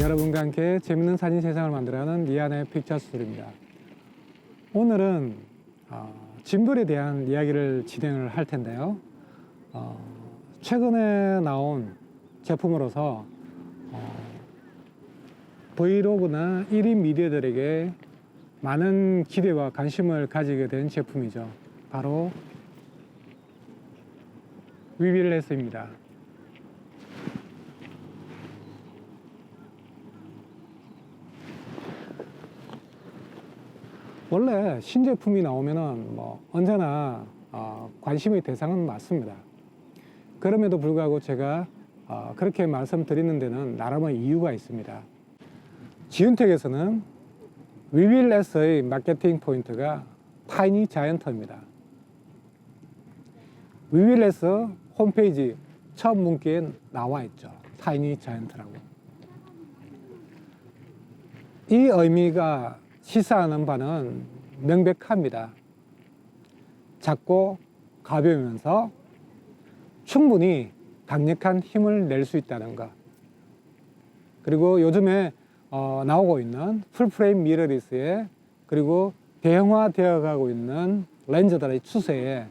여러분과 함께 재밌는 사진 세상을 만들어가는 미안의 픽처 스토리입니다. 오늘은 짐돌에 대한 이야기를 진행을 할 텐데요. 최근에 나온 제품으로서 브이로그나 1인 미디어들에게 많은 기대와 관심을 가지게 된 제품이죠. 바로 위빌레스입니다. 원래 신제품이 나오면은 언제나 관심의 대상은 맞습니다. 그럼에도 불구하고 제가 그렇게 말씀드리는 데는 나름의 이유가 있습니다. 지윤텍에서는 위빌레스의 마케팅 포인트가 타이니 자이언트입니다. 위빌레스 홈페이지 첫 문구에 나와 있죠. 타이니 자이언트라고. 이 의미가 시사하는 바는 명백합니다. 작고 가벼우면서 충분히 강력한 힘을 낼 수 있다는 것. 그리고 요즘에 나오고 있는 풀프레임 미러리스에 그리고 대형화되어 가고 있는 렌즈들의 추세에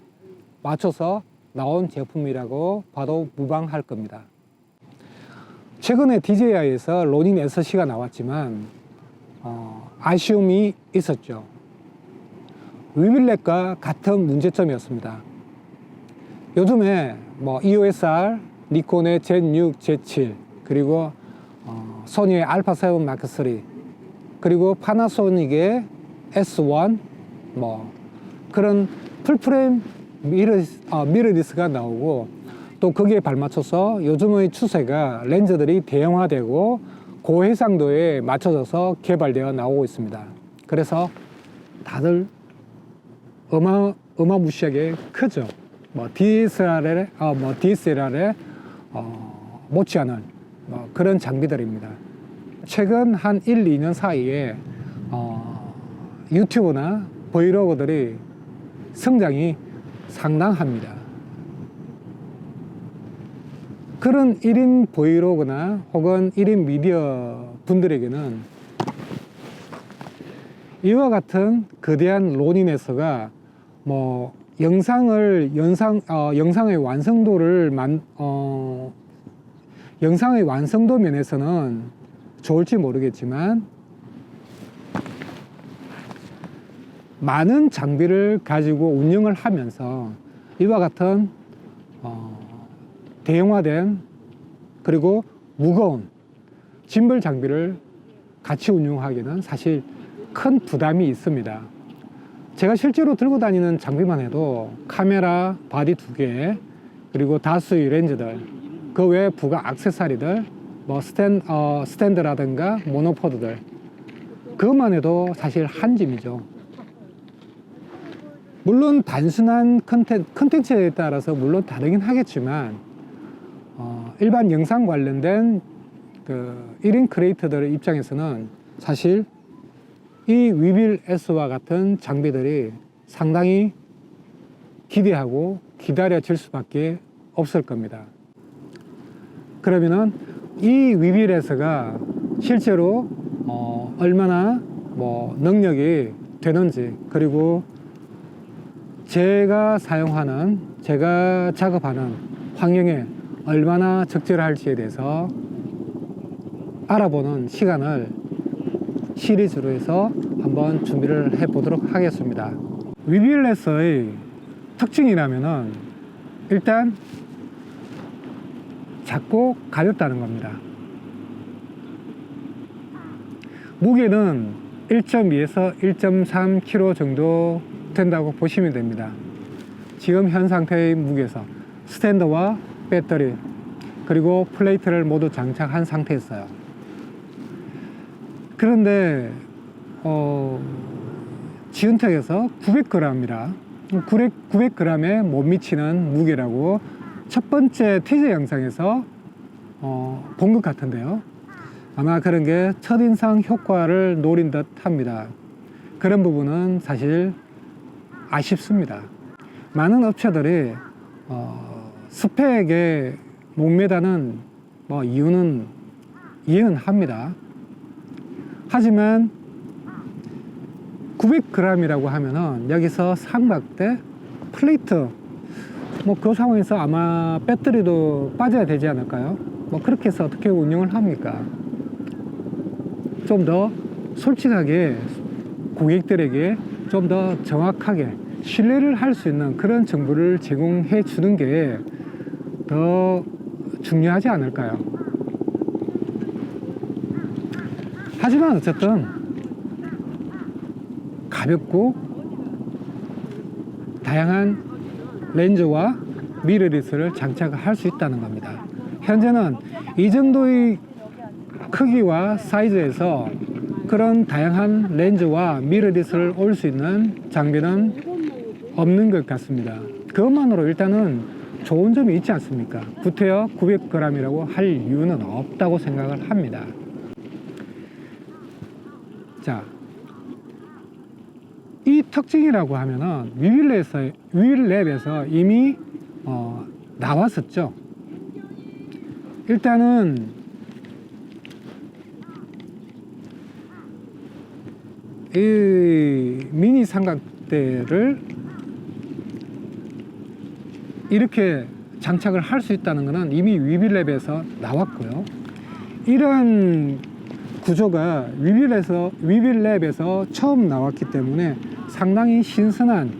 맞춰서 나온 제품이라고 봐도 무방할 겁니다. 최근에 DJI에서 로닌 SC가 나왔지만 아쉬움이 있었죠. 위빌렛과 같은 문제점이었습니다. 요즘에 EOS-R, 니콘의 Z6, Z7, 그리고 소니의 알파7 마크3, 그리고 파나소닉의 S1, 그런 풀프레임 미러리스가 나오고, 또 거기에 발맞춰서 요즘의 추세가 렌즈들이 대형화되고 고해상도에 맞춰져서 개발되어 나오고 있습니다. 그래서 다들 어마무시하게 크죠. DSLR에 못지않은 그런 장비들입니다. 최근 한 1, 2년 사이에 유튜브나 브이로그들이 성장이 상당합니다. 그런 1인 브이로그나 혹은 1인 미디어 분들에게는 이와 같은 거대한 로니네스가 영상의 완성도 면에서는 좋을지 모르겠지만 많은 장비를 가지고 운영을 하면서 이와 같은 대형화된 그리고 무거운 짐벌 장비를 같이 운용하기는 사실 큰 부담이 있습니다. 제가 실제로 들고 다니는 장비만 해도 카메라, 바디 2개, 그리고 다수의 렌즈들, 그 외에 부가 액세서리들, 스탠드라든가 모노포드들, 그것만 해도 사실 한 짐이죠. 물론 단순한 컨텐츠에 따라서 물론 다르긴 하겠지만 일반 영상 관련된 1인 크리에이터들의 입장에서는 사실 이 위빌 S와 같은 장비들이 상당히 기대하고 기다려질 수밖에 없을 겁니다. 그러면은 이 위빌 S가 실제로 얼마나 능력이 되는지, 그리고 제가 작업하는 환경에 얼마나 적절할지에 대해서 알아보는 시간을 시리즈로 해서 한번 준비를 해 보도록 하겠습니다. 위빌레스의 특징이라면은 일단 작고 가볍다는 겁니다. 무게는 1.2에서 1.3kg 정도 된다고 보시면 됩니다. 지금 현 상태의 무게에서 스탠드와 배터리 그리고 플레이트를 모두 장착한 상태였어요. 그런데 지은텍에서 900g이라 900g에 못 미치는 무게라고 첫 번째 티저 영상에서 본 것 같은데요. 아마 그런 게 첫인상 효과를 노린 듯 합니다. 그런 부분은 사실 아쉽습니다. 많은 업체들이 스펙에 목매다는 이유는 이해는 합니다. 하지만 900g이라고 하면은 여기서 삼각대, 플레이트, 뭐 그 상황에서 아마 배터리도 빠져야 되지 않을까요? 뭐 그렇게 해서 어떻게 운영을 합니까? 좀 더 솔직하게 고객들에게 좀 더 정확하게 신뢰를 할 수 있는 그런 정보를 제공해 주는 게 더 중요하지 않을까요? 하지만 어쨌든 가볍고 다양한 렌즈와 미러리스를 장착할 수 있다는 겁니다. 현재는 이 정도의 크기와 사이즈에서 그런 다양한 렌즈와 미러리스를 올 수 있는 장비는 없는 것 같습니다. 그것만으로 일단은 좋은 점이 있지 않습니까? 구태여 900g이라고 할 이유는 없다고 생각을 합니다. 자, 이 특징이라고 하면은 위윌랩에서 이미 나왔었죠. 일단은 이 미니 삼각대를 이렇게 장착을 할 수 있다는 것은 이미 위윌랩에서 나왔고요. 이런 구조가 위윌랩에서 처음 나왔기 때문에 상당히 신선한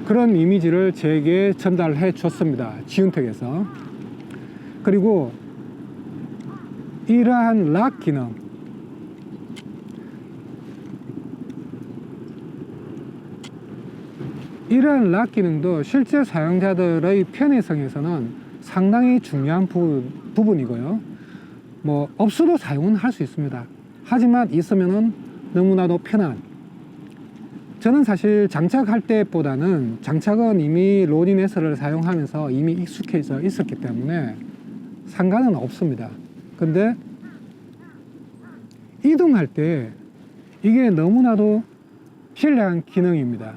그런 이미지를 제게 전달해 줬습니다. 지운텍에서. 그리고 이러한 락 기능, 이러한 락 기능도 실제 사용자들의 편의성에서는 상당히 중요한 부분이고요. 뭐 없어도 사용은 할 수 있습니다. 하지만 있으면은 너무나도 편한, 저는 사실 장착할 때보다는 장착은 이미 로니네스를 사용하면서 이미 익숙해져 있었기 때문에 상관은 없습니다. 근데 이동할 때 이게 너무나도 편리한 기능입니다.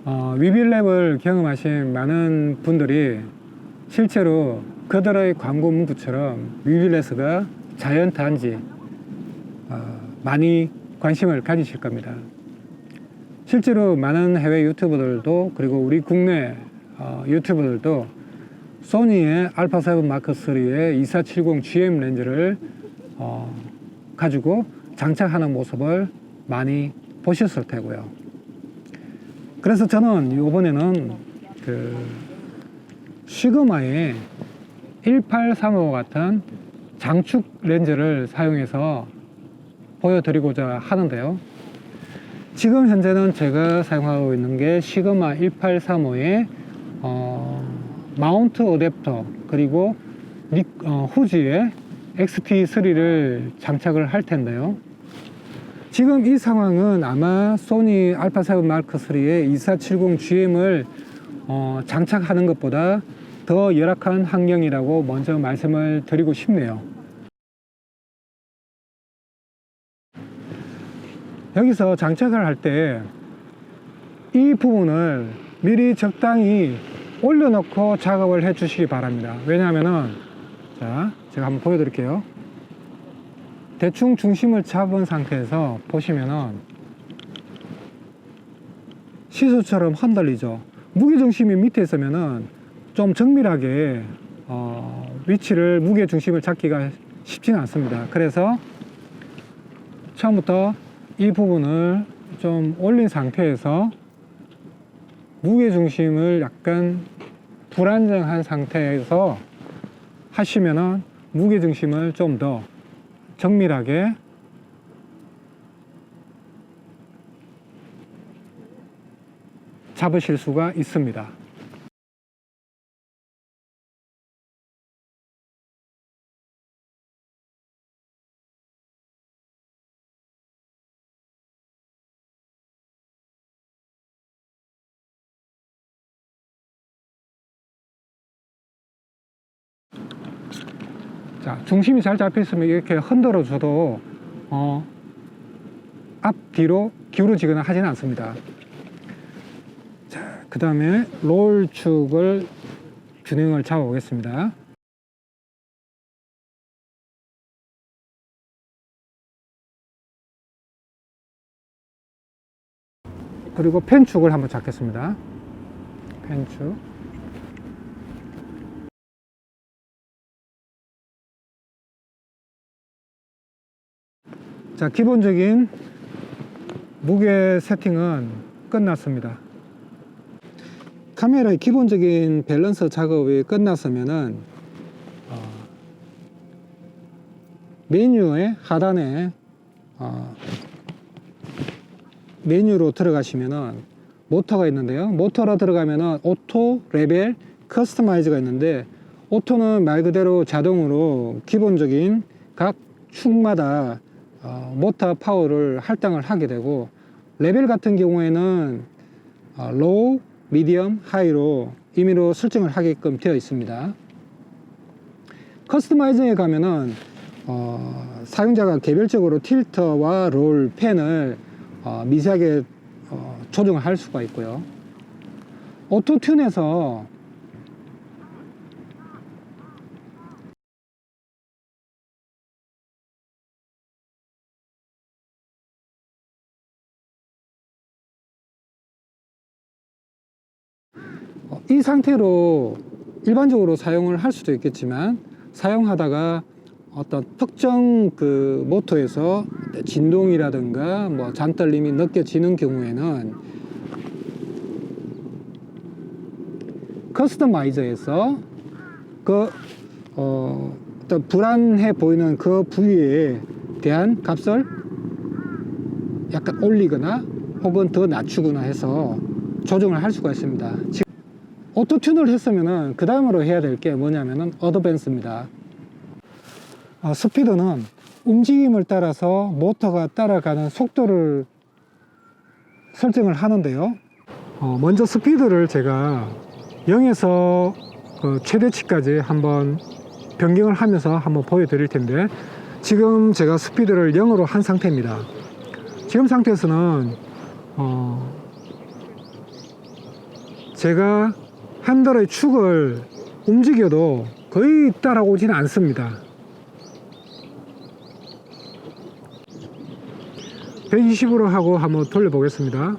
위빌랩을 경험하신 많은 분들이 실제로 그들의 광고 문구처럼 위빌랩스가 자연탄지 많이 관심을 가지실 겁니다. 실제로 많은 해외 유튜버들도, 그리고 우리 국내 유튜버들도 소니의 알파7 마크3의 2470 GM 렌즈를 가지고 장착하는 모습을 많이 보셨을 테고요. 그래서 저는 이번에는 그 시그마의 1835 같은 장축 렌즈를 사용해서 보여드리고자 하는데요. 지금 현재는 제가 사용하고 있는 게 시그마 1835의 마운트 어댑터, 그리고 후지의 XT3를 장착을 할 텐데요. 지금 이 상황은 아마 소니 알파7 마크3의 2470 GM을 장착하는 것보다 더 열악한 환경이라고 먼저 말씀을 드리고 싶네요. 여기서 장착을 할 때 이 부분을 미리 적당히 올려놓고 작업을 해 주시기 바랍니다. 왜냐하면은, 자, 제가 한번 보여드릴게요. 대충 중심을 잡은 상태에서 보시면은 시소처럼 흔들리죠. 무게중심이 밑에 있으면은 좀 정밀하게 위치를, 무게중심을 잡기가 쉽지는 않습니다. 그래서 처음부터 이 부분을 좀 올린 상태에서 무게중심을 약간 불안정한 상태에서 하시면은 무게중심을 좀 더 정밀하게 잡으실 수가 있습니다. 자, 중심이 잘 잡혀 있으면 이렇게 흔들어 줘도 앞뒤로 기울어지거나 하지는 않습니다. 자, 그 다음에 롤축을 균형을 잡아 보겠습니다. 그리고 펜축을 한번 잡겠습니다. 펜축. 자, 기본적인 무게 세팅은 끝났습니다. 카메라의 기본적인 밸런스 작업이 끝났으면은 메뉴의 하단에 메뉴로 들어가시면은 모터가 있는데요. 모터로 들어가면은 오토, 레벨, 커스터마이즈가 있는데, 오토는 말 그대로 자동으로 기본적인 각 축마다 모터 파워를 할당을 하게 되고, 레벨 같은 경우에는 로우, 미디엄, 하이로 임의로 설정을 하게끔 되어 있습니다. 커스터마이즈에 가면은 사용자가 개별적으로 틸터와 롤, 펜을 미세하게 조정을 할 수가 있고요. 오토튠에서 이 상태로 일반적으로 사용을 할 수도 있겠지만, 사용하다가 어떤 특정 그 모터에서 진동이라든가 뭐 잔떨림이 느껴지는 경우에는 커스터마이저에서 그 어떤 불안해 보이는 그 부위에 대한 값을 약간 올리거나 혹은 더 낮추거나 해서 조정을 할 수가 있습니다. 지금 오토튠을 했으면은 그 다음으로 해야 될 게 뭐냐면은 어드밴스입니다. 스피드는 움직임을 따라서 모터가 따라가는 속도를 설정을 하는데요. 먼저 스피드를 제가 0에서 최대치까지 한번 변경을 하면서 한번 보여드릴 텐데, 지금 제가 스피드를 0으로 한 상태입니다. 지금 상태에서는 제가 핸들의 축을 움직여도 거의 따라오지는 않습니다. 120으로 하고 한번 돌려보겠습니다.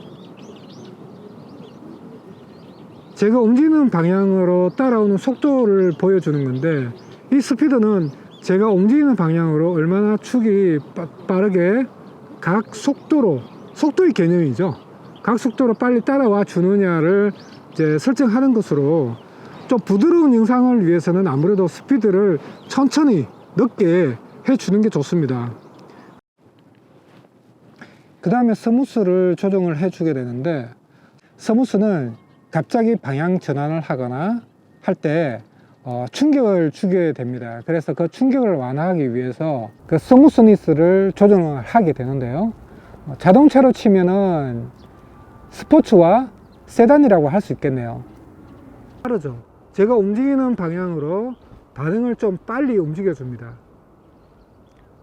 제가 움직이는 방향으로 따라오는 속도를 보여주는 건데, 이 스피드는 제가 움직이는 방향으로 얼마나 축이 빠르게 각 속도의 개념이죠. 각 속도로 빨리 따라와 주느냐를 이제 설정하는 것으로, 좀 부드러운 영상을 위해서는 아무래도 스피드를 천천히 늦게 해주는 게 좋습니다. 그 다음에 스무스를 조정을 해주게 되는데, 스무스는 갑자기 방향 전환을 하거나 할 때 충격을 주게 됩니다. 그래서 그 충격을 완화하기 위해서 그 스무스니스를 조정을 하게 되는데요. 자동차로 치면은 스포츠와 세단이라고 할 수 있겠네요. 빠르죠. 제가 움직이는 방향으로 반응을 좀 빨리 움직여 줍니다.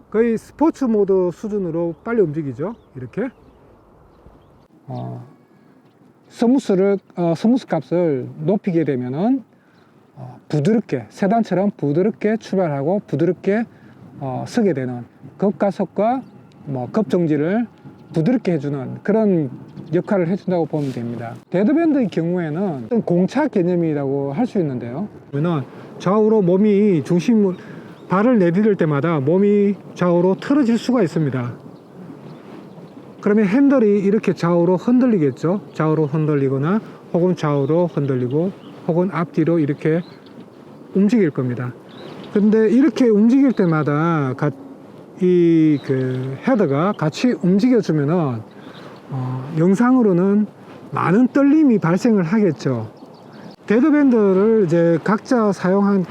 거의 스포츠 모드 수준으로 빨리 움직이죠. 이렇게 스무스 값을 높이게 되면은 부드럽게, 세단처럼 부드럽게 출발하고 부드럽게 서게 되는, 급가속과 급정지를 부드럽게 해주는 그런 역할을 해준다고 보면 됩니다. 데드밴드의 경우에는 공차 개념이라고 할 수 있는데요. 그러면 좌우로 몸이 발을 내디딜 때마다 몸이 좌우로 틀어질 수가 있습니다. 그러면 핸들이 이렇게 좌우로 흔들리겠죠. 좌우로 흔들리거나 혹은 좌우로 흔들리고 혹은 앞뒤로 이렇게 움직일 겁니다. 근데 이렇게 움직일 때마다 이 헤더가 같이 움직여주면은 영상으로는 많은 떨림이 발생을 하겠죠. 데드밴드를 이제 각자 사용한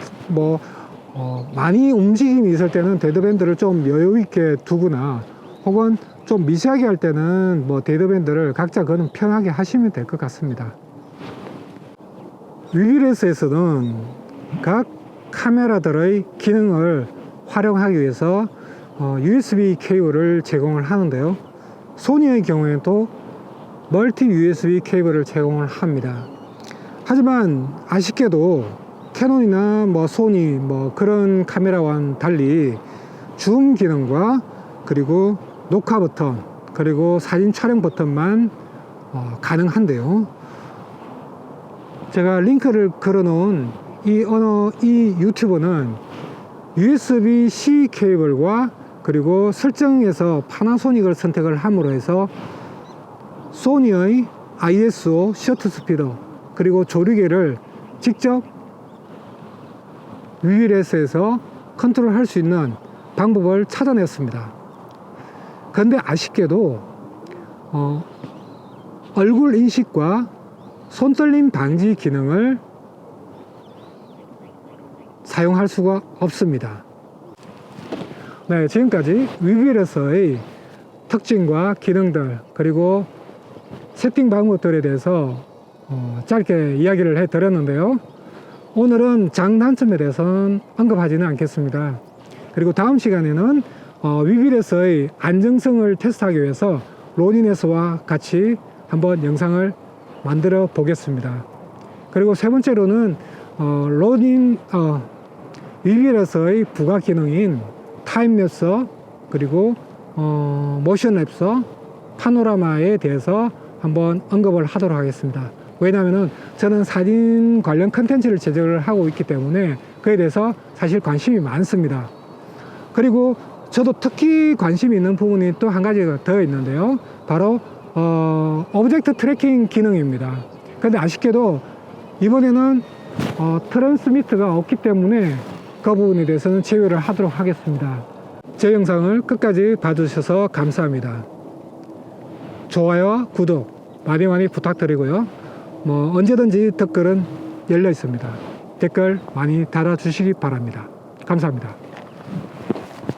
많이 움직임이 있을 때는 데드밴드를 좀 여유 있게 두거나 혹은 좀 미세하게 할 때는 데드밴드를 각자 그는 편하게 하시면 될 것 같습니다. 위기레스에서는 각 카메라들의 기능을 활용하기 위해서 USB 케이블을 제공을 하는데요. 소니의 경우에도 멀티 USB 케이블을 제공을 합니다. 하지만 아쉽게도 캐논이나 소니 그런 카메라와는 달리 줌 기능과 그리고 녹화 버튼 그리고 사진 촬영 버튼만 가능한데요. 제가 링크를 걸어놓은 이 유튜브는 USB-C 케이블과 그리고 설정에서 파나소닉을 선택을 함으로 해서 소니의 ISO 셔터 스피더 그리고 조리개를 직접 위일에서 컨트롤 할 수 있는 방법을 찾아냈습니다. 그런데 아쉽게도 얼굴 인식과 손떨림 방지 기능을 사용할 수가 없습니다. 네, 지금까지 위빌에서의 특징과 기능들 그리고 세팅 방법들에 대해서 짧게 이야기를 해드렸는데요. 오늘은 장단점에 대해서는 언급하지는 않겠습니다. 그리고 다음 시간에는 위빌에서의 안정성을 테스트하기 위해서 로닌에서와 같이 한번 영상을 만들어 보겠습니다. 그리고 세 번째로는 위빌에서의 부가 기능인 타임랩서 그리고 모션랩서 파노라마에 대해서 한번 언급을 하도록 하겠습니다. 왜냐하면 저는 사진 관련 컨텐츠를 제작을 하고 있기 때문에 그에 대해서 사실 관심이 많습니다. 그리고 저도 특히 관심이 있는 부분이 또 한 가지가 더 있는데요. 바로 오브젝트 트래킹 기능입니다. 그런데 아쉽게도 이번에는 트랜스미터가 없기 때문에 그 부분에 대해서는 제외를 하도록 하겠습니다. 제 영상을 끝까지 봐주셔서 감사합니다. 좋아요와 구독 많이 많이 부탁드리고요. 언제든지 댓글은 열려 있습니다. 댓글 많이 달아주시기 바랍니다. 감사합니다.